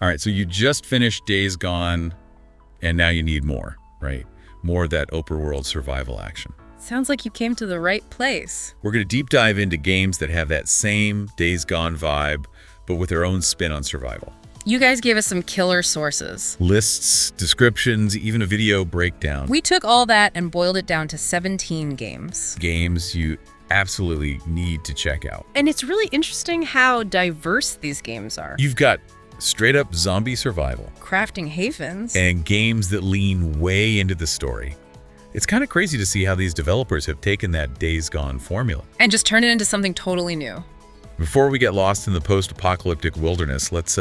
All right, so you just finished Days Gone, and now you need more, right? More of that open world survival action. Sounds like you came to the right place. We're going to deep dive into games that have that same Days Gone vibe, but with their own spin on survival. You guys gave us some killer sources. Lists, descriptions, even a video breakdown. We took all that and boiled it down to 17 games. Games you absolutely need to check out. And it's really interesting how diverse these games are. You've got straight up zombie survival. Crafting havens. And games that lean way into the story. It's kind of crazy to see how these developers have taken that Days Gone formula and just turned it into something totally new. Before we get lost in the post-apocalyptic wilderness, let's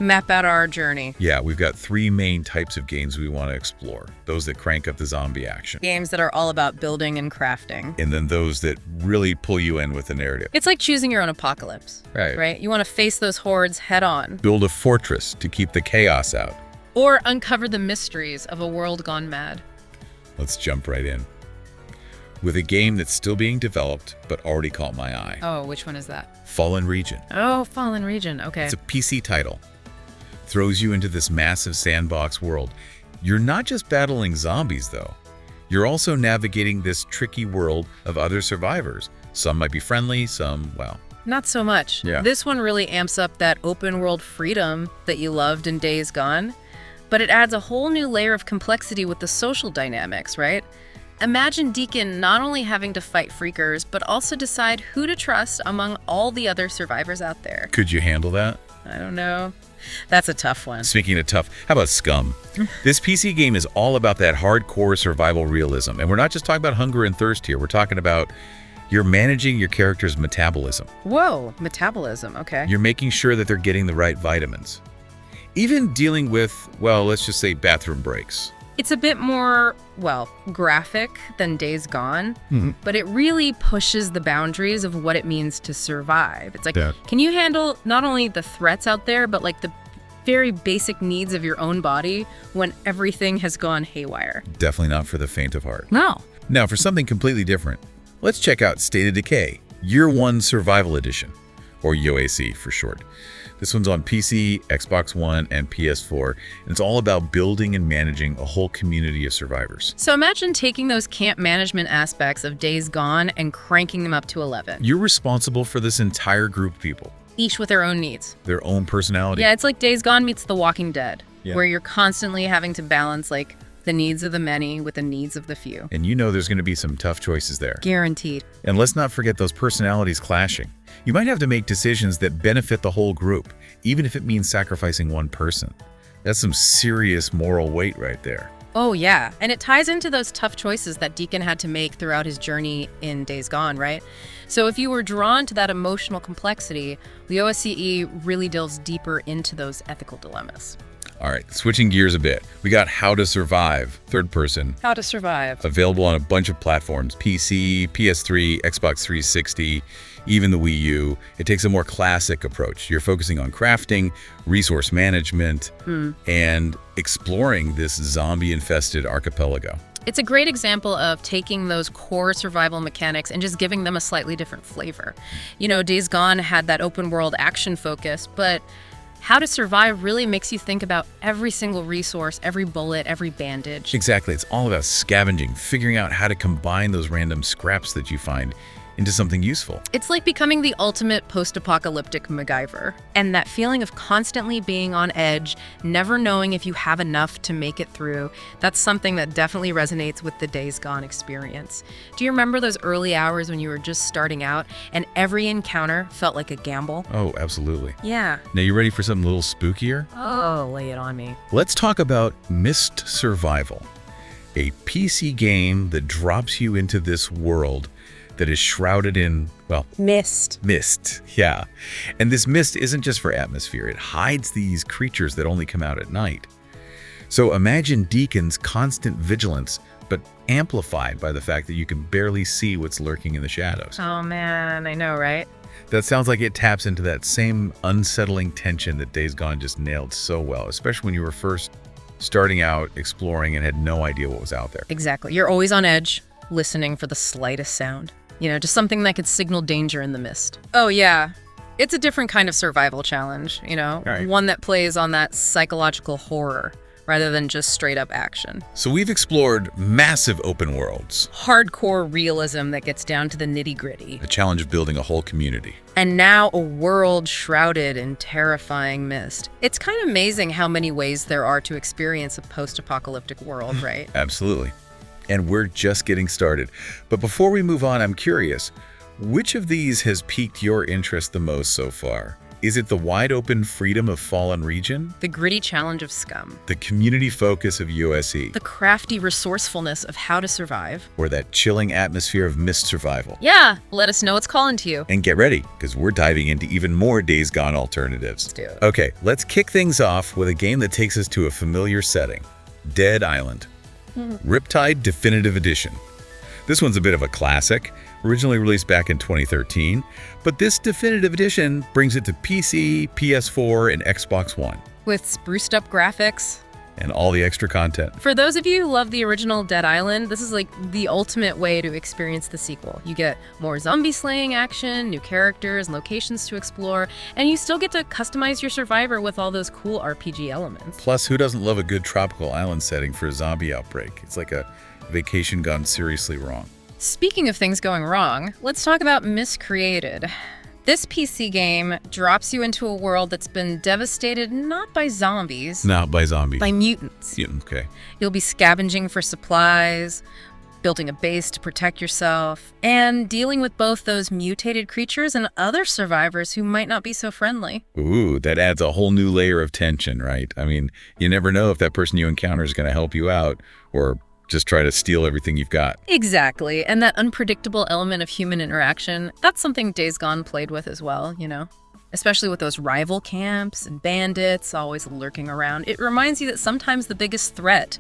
map out our journey. Yeah, we've got 3 main types of games we want to explore. Those that crank up the zombie action. Games that are all about building and crafting. And then those that really pull you in with the narrative. It's like choosing your own apocalypse. Right? You want to face those hordes head on. Build a fortress to keep the chaos out. Or uncover the mysteries of a world gone mad. Let's jump right in. With a game that's still being developed, but already caught my eye. Oh, which one is that? Fallen Region. Oh, Fallen Region, okay. It's a PC title. Throws you into this massive sandbox world. You're not just battling zombies, though. You're also navigating this tricky world of other survivors. Some might be friendly, some, well... not so much. Yeah. This one really amps up that open world freedom that you loved in Days Gone, but it adds a whole new layer of complexity with the social dynamics, right? Imagine Deacon not only having to fight freakers, but also decide who to trust among all the other survivors out there. Could you handle that? I don't know. That's a tough one. Speaking of tough, how about SCUM? This PC game is all about that hardcore survival realism. And we're not just talking about hunger and thirst here. We're talking about you're managing your character's metabolism. Whoa, metabolism, okay. You're making sure that they're getting the right vitamins. Even dealing with, well, let's just say bathroom breaks. It's a bit more, well, graphic than Days Gone, but it really pushes the boundaries of what it means to survive. It's like, can you handle not only the threats out there, but like the very basic needs of your own body when everything has gone haywire? Definitely not for the faint of heart. No. Now, for something completely different, let's check out State of Decay, Year 1 Survival Edition, or YOSE for short. This one's on PC, Xbox One, and PS4, and it's all about building and managing a whole community of survivors. So imagine taking those camp management aspects of Days Gone and cranking them up to 11. You're responsible for this entire group of people. Each with their own needs. Their own personality. Yeah, it's like Days Gone meets The Walking Dead, where you're constantly having to balance like the needs of the many with the needs of the few. And you know there's going to be some tough choices there. Guaranteed. And let's not forget those personalities clashing. You might have to make decisions that benefit the whole group, even if it means sacrificing one person. That's some serious moral weight right there. Oh, yeah. And it ties into those tough choices that Deacon had to make throughout his journey in Days Gone, right? So if you were drawn to that emotional complexity, the OSCE really delves deeper into those ethical dilemmas. All right, switching gears a bit. We got How to Survive, third person. How to Survive. Available on a bunch of platforms, PC, PS3, Xbox 360, even the Wii U. It takes a more classic approach. You're focusing on crafting, resource management, and exploring this zombie-infested archipelago. It's a great example of taking those core survival mechanics and just giving them a slightly different flavor. You know, Days Gone had that open world action focus, but How to Survive really makes you think about every single resource, every bullet, every bandage. Exactly. It's all about scavenging, figuring out how to combine those random scraps that you find into something useful. It's like becoming the ultimate post-apocalyptic MacGyver. And that feeling of constantly being on edge, never knowing if you have enough to make it through, that's something that definitely resonates with the Days Gone experience. Do you remember those early hours when you were just starting out and every encounter felt like a gamble? Oh, absolutely. Yeah. Now, you ready for something a little spookier? Oh, lay it on me. Let's talk about Mist Survival, a PC game that drops you into this world that is shrouded in, well... Mist. Mist, yeah. And this mist isn't just for atmosphere. It hides these creatures that only come out at night. So imagine Deacon's constant vigilance, but amplified by the fact that you can barely see what's lurking in the shadows. Oh man, I know, right? That sounds like it taps into that same unsettling tension that Days Gone just nailed so well, especially when you were first starting out, exploring, and had no idea what was out there. Exactly. You're always on edge, listening for the slightest sound. You know, just something that could signal danger in the mist. Oh yeah, It's a different kind of survival challenge, you know? Right. One that plays on that psychological horror rather than just straight-up action. So we've explored massive open worlds, Hardcore realism that gets down to the nitty-gritty. the challenge of building a whole community. And now a world shrouded in terrifying mist. It's kind of amazing how many ways there are to experience a post-apocalyptic world, right? Absolutely. And we're just getting started. But before we move on, I'm curious, which of these has piqued your interest the most so far? Is it the wide-open freedom of Fallen Region? The gritty challenge of SCUM. The community focus of YOSE? The crafty resourcefulness of how to survive. Or that chilling atmosphere of Mist survival? Yeah, let us know what's calling to you. And get ready, because we're diving into even more Days Gone alternatives. Let's do it. Okay, let's kick things off with a game that takes us to a familiar setting, Dead Island. Riptide Definitive Edition. This one's a bit of a classic, originally released back in 2013, but this Definitive Edition brings it to PC, PS4, and Xbox One, With spruced up graphics. and all the extra content. For those of you who love the original Dead Island, this is like the ultimate way to experience the sequel. You get more zombie slaying action, new characters, and locations to explore, and you still get to customize your survivor with all those cool RPG elements. Plus, who doesn't love a good tropical island setting for a zombie outbreak? It's like a vacation gone seriously wrong. Speaking of things going wrong, let's talk about Miscreated. This PC game drops you into a world that's been devastated not by zombies, Not by zombies. by mutants. Yeah, okay. You'll be scavenging for supplies, building a base to protect yourself, and dealing with both those mutated creatures and other survivors who might not be so friendly. Ooh, that adds a whole new layer of tension, right? I mean, you never know if that person you encounter is going to help you out or just try to steal everything you've got. Exactly, and that unpredictable element of human interaction, that's something Days Gone played with as well, you know? Especially with those rival camps and bandits always lurking around. It reminds you that sometimes the biggest threat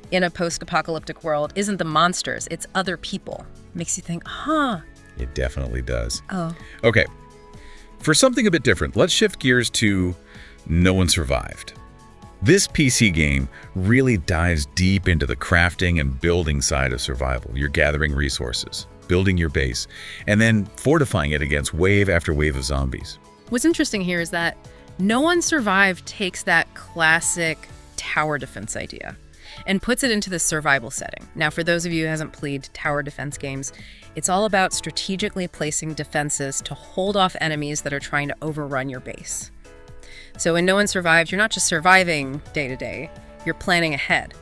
in a post-apocalyptic world isn't the monsters, it's other people. Makes you think, huh. It definitely does. Oh. Okay, for something a bit different, let's shift gears to No One Survived. This PC game really dives deep into the crafting and building side of survival. You're gathering resources, building your base, and then fortifying it against wave after wave of zombies. What's interesting here is that No One Survived takes that classic tower defense idea and puts it into the survival setting. Now, for those of you who haven't played tower defense games, it's all about strategically placing defenses to hold off enemies that are trying to overrun your base. So in No One Survived, you're not just surviving day to day, you're planning ahead,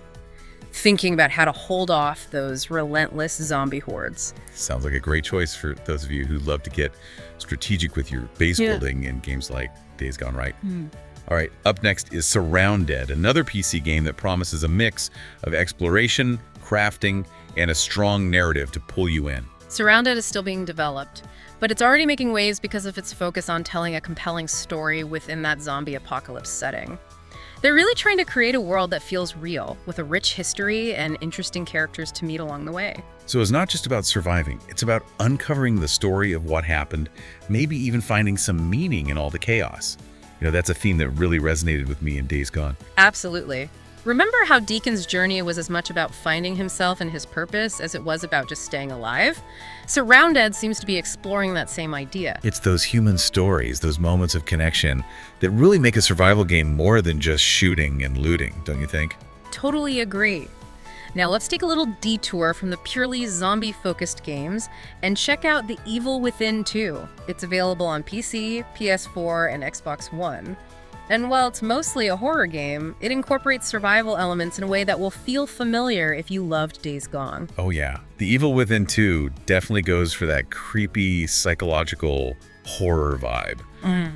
thinking about how to hold off those relentless zombie hordes. Sounds like a great choice for those of you who love to get strategic with your base building in games like Days Gone Right. All right, up next is SurrounDead, another PC game that promises a mix of exploration, crafting, and a strong narrative to pull you in. SurrounDead is still being developed, but it's already making waves because of its focus on telling a compelling story within that zombie apocalypse setting. They're really trying to create a world that feels real, with a rich history and interesting characters to meet along the way. So it's not just about surviving, it's about uncovering the story of what happened, maybe even finding some meaning in all the chaos. You know, that's a theme that really resonated with me in Days Gone. Absolutely. Remember how Deacon's journey was as much about finding himself and his purpose as it was about just staying alive? SurrounDead seems to be exploring that same idea. It's those human stories, those moments of connection that really make a survival game more than just shooting and looting, don't you think? Totally agree. Now let's take a little detour from the purely zombie-focused games and check out The Evil Within 2. It's available on PC, PS4, and Xbox One. And while it's mostly a horror game, it incorporates survival elements in a way that will feel familiar if you loved Days Gone. Oh yeah. The Evil Within 2 definitely goes for that creepy, psychological horror vibe.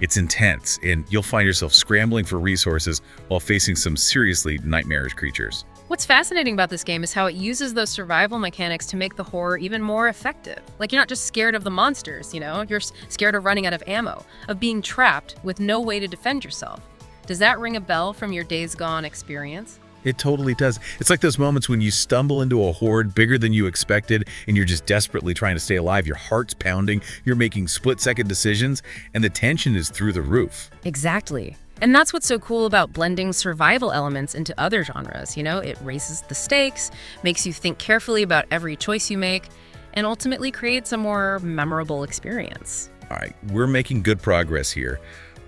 It's intense, and you'll find yourself scrambling for resources while facing some seriously nightmarish creatures. What's fascinating about this game is how it uses those survival mechanics to make the horror even more effective. Like, you're not just scared of the monsters, you know? You're scared of running out of ammo, of being trapped with no way to defend yourself. Does that ring a bell from your Days Gone experience? It totally does. It's like those moments when you stumble into a horde bigger than you expected and you're just desperately trying to stay alive. Your heart's pounding, you're making split-second decisions, and the tension is through the roof. Exactly. And that's what's so cool about blending survival elements into other genres, you know? It raises the stakes, makes you think carefully about every choice you make, and ultimately creates a more memorable experience. All right, we're making good progress here,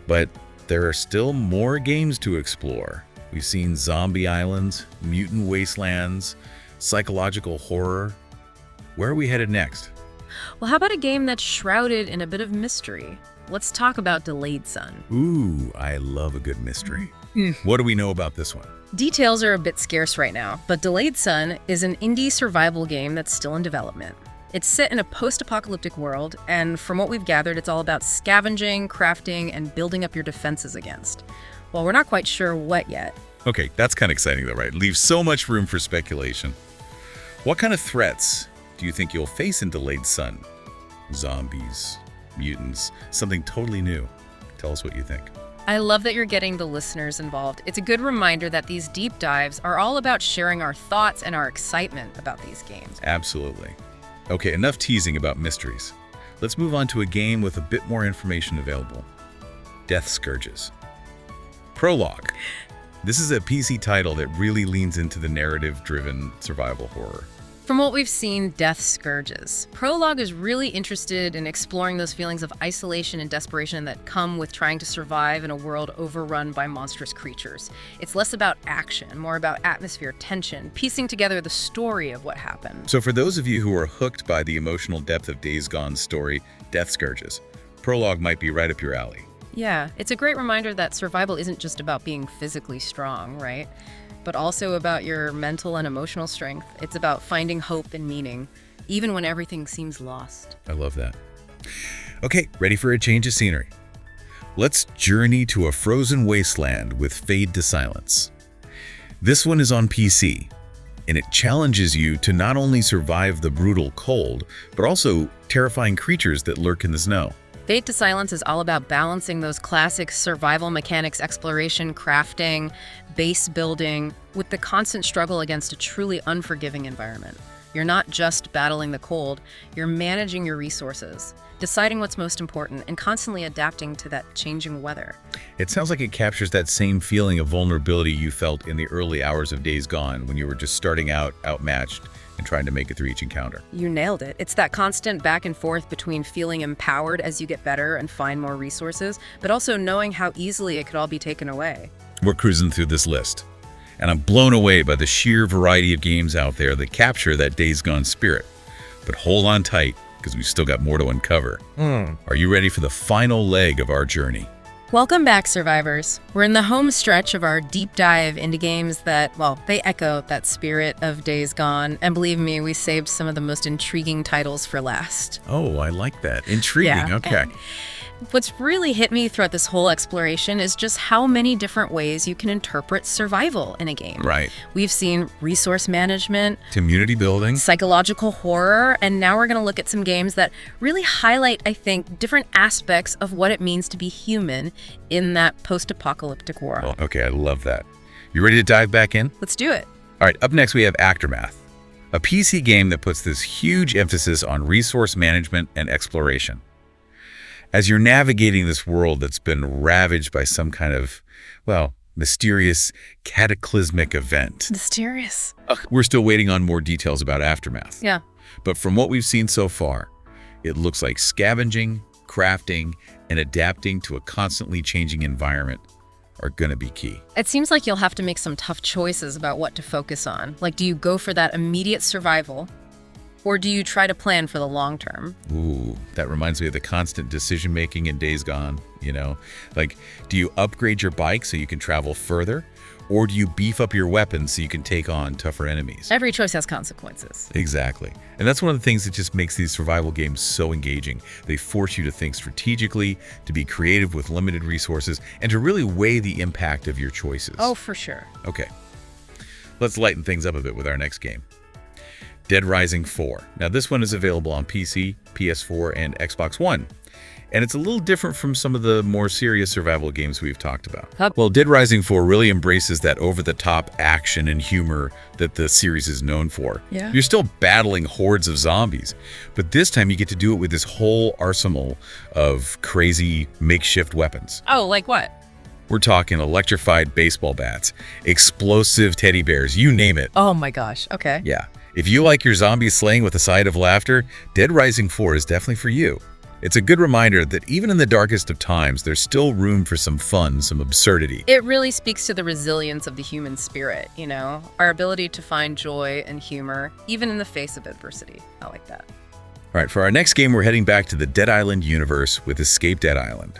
but there are still more games to explore. We've seen zombie islands, mutant wastelands, psychological horror. Where are we headed next? Well, how about a game that's shrouded in a bit of mystery? Let's talk about DelayedSun. Ooh, I love a good mystery. What do we know about this one? Details are a bit scarce right now, but DelayedSun is an indie survival game that's still in development. It's set in a post-apocalyptic world, and from what we've gathered, it's all about scavenging, crafting, and building up your defenses against. Well, we're not quite sure what yet. Okay, that's kind of exciting though, right? Leaves so much room for speculation. What kind of threats do you think you'll face in DelayedSun? Zombies, mutants, something totally new. Tell us what you think. I love that you're getting the listeners involved. It's a good reminder that these deep dives are all about sharing our thoughts and our excitement about these games. Absolutely. Okay, enough teasing about mysteries. Let's move on to a game with a bit more information available. Scourges. Prologue. This is a PC title that really leans into the narrative-driven survival horror. From what we've seen, Scourges. Prologue is really interested in exploring those feelings of isolation and desperation that come with trying to survive in a world overrun by monstrous creatures. It's less about action, more about atmosphere, tension, piecing together the story of what happened. So for those of you who are hooked by the emotional depth of Days Gone's story, Scourges, Prologue might be right up your alley. Yeah, it's a great reminder that survival isn't just about being physically strong, right? But also about your mental and emotional strength. It's about finding hope and meaning, even when everything seems lost. I love that. Okay, ready for a change of scenery. Let's journey to a frozen wasteland with Fade to Silence. This one is on PC, and it challenges you to not only survive the brutal cold, but also terrifying creatures that lurk in the snow. Fade to Silence is all about balancing those classic survival mechanics, exploration, crafting, base building, with the constant struggle against a truly unforgiving environment. You're not just battling the cold, you're managing your resources, deciding what's most important, and constantly adapting to that changing weather. It sounds like it captures that same feeling of vulnerability you felt in the early hours of Days Gone when you were just starting out, outmatched, and trying to make it through each encounter. You nailed it. It's that constant back and forth between feeling empowered as you get better and find more resources, but also knowing how easily it could all be taken away. We're cruising through this list, and I'm blown away by the sheer variety of games out there that capture that Days Gone spirit. But hold on tight, because we've still got more to uncover. Are you ready for the final leg of our journey? Welcome back, survivors. We're in the home stretch of our deep dive into games that, well, they echo that spirit of Days Gone. And believe me, we saved some of the most intriguing titles for last. Oh, I like that. Intriguing. Yeah. Okay. What's really hit me throughout this whole exploration is just how many different ways you can interpret survival in a game. Right. We've seen resource management, Community building. psychological horror, and now we're going to look at some games that really highlight, I think, different aspects of what it means to be human in that post-apocalyptic world. Oh, okay, I love that. You ready to dive back in? Let's do it. All right, up next we have Aftermath, a PC game that puts this huge emphasis on resource management and exploration. As you're navigating this world that's been ravaged by some kind of, well, mysterious, cataclysmic event. Mysterious. We're still waiting on more details about Aftermath. Yeah. But from what we've seen so far, it looks like scavenging, crafting, and adapting to a constantly changing environment are going to be key. It seems like you'll have to make some tough choices about what to focus on. Like, do you go for that immediate survival, or do you try to plan for the long term? Ooh, that reminds me of the constant decision-making in Days Gone, you know? Like, do you upgrade your bike so you can travel further? Or do you beef up your weapons so you can take on tougher enemies? Every choice has consequences. Exactly. And that's one of the things that just makes these survival games so engaging. They force you to think strategically, to be creative with limited resources, and to really weigh the impact of your choices. Oh, for sure. Okay. Let's lighten things up a bit with our next game. Dead Rising 4. Now this one is available on PC, PS4, and Xbox One. And it's a little different from some of the more serious survival games we've talked about. Well, Dead Rising 4 really embraces that over-the-top action and humor that the series is known for. Yeah. You're still battling hordes of zombies, but this time you get to do it with this whole arsenal of crazy makeshift weapons. Oh, like what? We're talking electrified baseball bats, explosive teddy bears, you name it. Oh my gosh. Okay. Yeah. If you like your zombie slaying with a side of laughter, Dead Rising 4 is definitely for you. It's a good reminder that even in the darkest of times, there's still room for some fun, some absurdity. It really speaks to the resilience of the human spirit, you know? Our ability to find joy and humor, even in the face of adversity. I like that. All right, for our next game, we're heading back to the Dead Island universe with Escape Dead Island.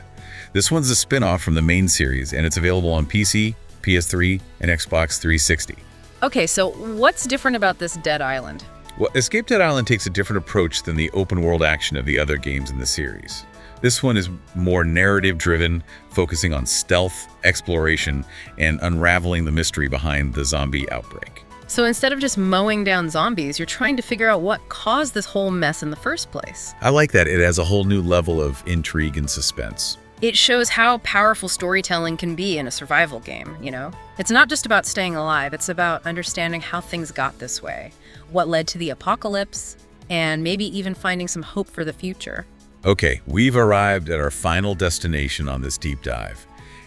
This one's a spin-off from the main series, and it's available on PC, PS3, and Xbox 360. Okay, so what's different about this Dead Island? Well, Escape Dead Island takes a different approach than the open-world action of the other games in the series. This one is more narrative-driven, focusing on stealth, exploration, and unraveling the mystery behind the zombie outbreak. So instead of just mowing down zombies, you're trying to figure out what caused this whole mess in the first place. I like that. It has a whole new level of intrigue and suspense. It shows how powerful storytelling can be in a survival game, you know? It's not just about staying alive, it's about understanding how things got this way, what led to the apocalypse, and maybe even finding some hope for the future. Okay, we've arrived at our final destination on this deep dive,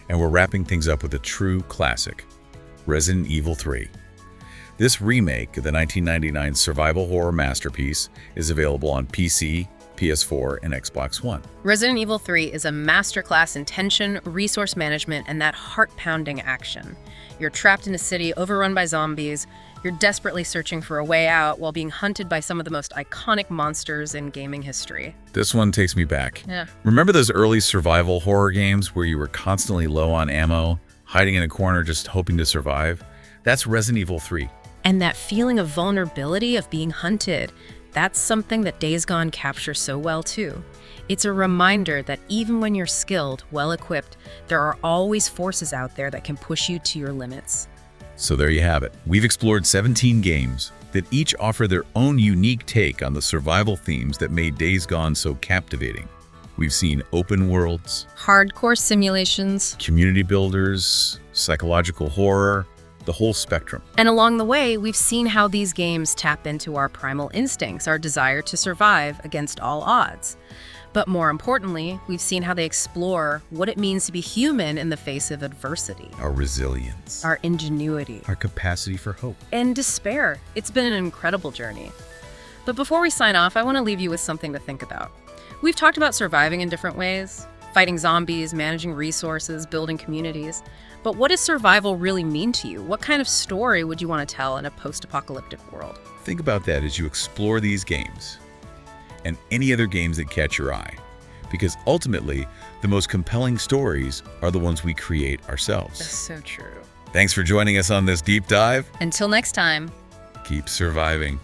and we're wrapping things up with a true classic, Resident Evil 3. This remake of the 1999 survival horror masterpiece is available on PC, PS4, and Xbox One. Resident Evil 3 is a masterclass in tension, resource management, and that heart-pounding action. You're trapped in a city overrun by zombies. You're desperately searching for a way out while being hunted by some of the most iconic monsters in gaming history. This one takes me back. Yeah. Remember those early survival horror games where you were constantly low on ammo, hiding in a corner just hoping to survive? That's Resident Evil 3. And that feeling of vulnerability of being hunted, that's something that Days Gone captures so well too. It's a reminder that even when you're skilled, well-equipped, there are always forces out there that can push you to your limits. So there you have it. We've explored 17 games that each offer their own unique take on the survival themes that made Days Gone so captivating. We've seen open worlds, Hardcore simulations, community builders, psychological horror, the whole spectrum. and along the way, we've seen how these games tap into our primal instincts, our desire to survive against all odds. But more importantly, we've seen how they explore what it means to be human in the face of adversity, Our resilience, our ingenuity, our capacity for hope. and despair. It's been an incredible journey. But before we sign off, I want to leave you with something to think about. We've talked about surviving in different ways, fighting zombies, managing resources, building communities. But what does survival really mean to you? What kind of story would you want to tell in a post-apocalyptic world? Think about that as you explore these games and any other games that catch your eye. Because ultimately, the most compelling stories are the ones we create ourselves. That's so true. Thanks for joining us on this deep dive. Until next time. Keep surviving.